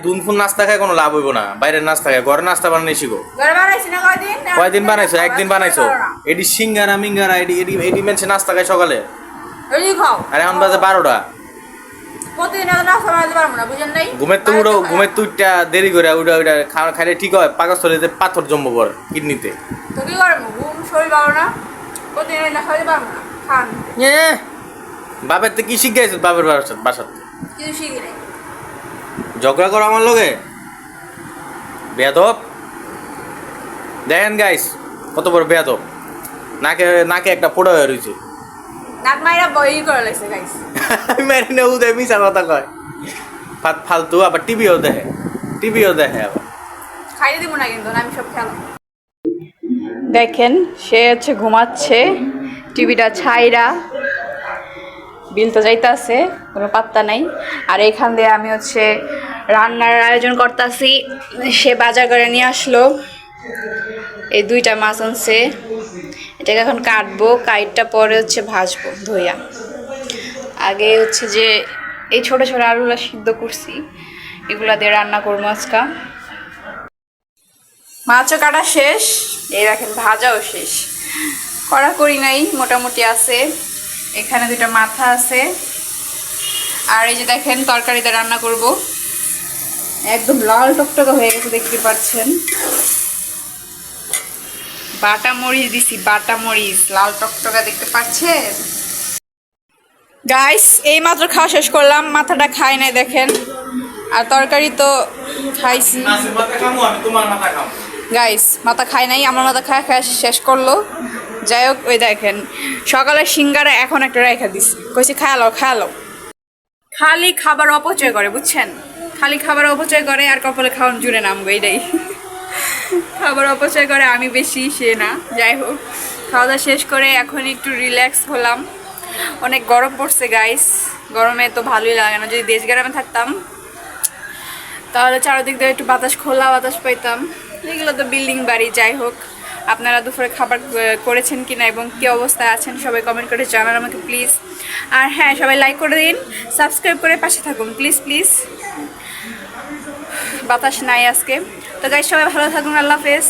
দুনফুন নাস্তা খায় কোনো লাভ হইব না, বাইরের নাস্তা খায়, ঘরে নাস্তা বানাই শিখো। কয়দিন বানাইছো? একদিন বানাইছো। এটি সিঙ্গারা মিঙ্গারা এটি মেনছে নাস্তা খায় সকালে, আর এখন বাজে 12টা। ঘুমের তো উঠটা দেরি করে ওইটা খাইলে ঠিক হয়, পাকস্থলীতে পাথর জমবো পর কিডনিতে। বাপের তো কি শিখাইছো? বাপের বাসার ঝগড়া করো আমার লগে, বেয়াদব। দেখেন গাইস কত বড় বেয়াদব, নাকে নাকে একটা ফোড়া হয়ে রয়েছে। উদয় মিশা কথা কয়, ফালতু। আবার টিভিও দেখে আবার। খাইয়ে দিব না কিন্তু আমি সব খেলাম। দেখেন সে হচ্ছে ঘুমাচ্ছে, টিভিটা ছাইরা বিল তো যাইতাছে, কোনো পাত্তা নাই। আর এইখান দিয়ে আমি হচ্ছে রান্নার আয়োজন করতেছি। সে বাজার করে নিয়ে আসলো এই 2টা মাছ আনছে, এটাকে এখন কাটবো, কাইটটা পরে হচ্ছে ভাজবো ধুইয়া। আগে হচ্ছে যে এই ছোট ছোট আলুগুলো সিদ্ধ করছি, এগুলা দিয়ে রান্না করবো আজকা। মাছও কাটা শেষ, এই দেখেন ভাজাও শেষ, করা করি নাই, মোটামুটি আছে। এখানে 2টা মাথা আছে, আর এই যে দেখেন তরকারিতে রান্না করব। একদম লাল টকটকে হয়ে গেছে, দেখতে পাচ্ছেন। বাটা মরিচ দিছি, বাটা মরিচ, লাল টকটকা দেখতে পাচ্ছেন গাইস। এই মাত্র খাওয়া শেষ করলাম, মাথাটা খাই নাই দেখেন, আর তরকারি তো খাইছি গাইস। মাথা খাই নাই, আমার মাথা খায় শেষ করলো। যাই হোক, ওই দেখেন সকালে সিঙ্গারা এখন একটা রেখা দিছি, কইছি খায়ালো। খালি খাবার অপচয় করে, বুঝছেন, খালি খাবার অপচয় করে, আর কপালে খাওয়ান জুড়ে নামবো এইটাই। খাবার অপচয় করে, আমি বেশি, সে না। যাই হোক, খাওয়া দাওয়া শেষ করে এখন একটু রিল্যাক্স হলাম। অনেক গরম পড়ছে গাইস, গরমে তো ভালোই লাগে না। যদি দেশ গ্রামে থাকতাম তাহলে চারদিক দিয়ে একটু বাতাস, খোলা বাতাস পাইতাম। এগুলো তো বিল্ডিং বাড়ি। যাই হোক, আপনারা দুপুরে খাবার করেছেন কিনা এবং কী অবস্থায় আছেন সবাই কমেন্ট করে জানান আমাকে প্লিজ। আর হ্যাঁ, সবাই লাইক করে দিন, সাবস্ক্রাইব করে পাশে থাকুন প্লিজ। বাতাস নাই আজকে তো গাইস, সবাই ভালো থাকুন, আল্লাহ হাফেজ।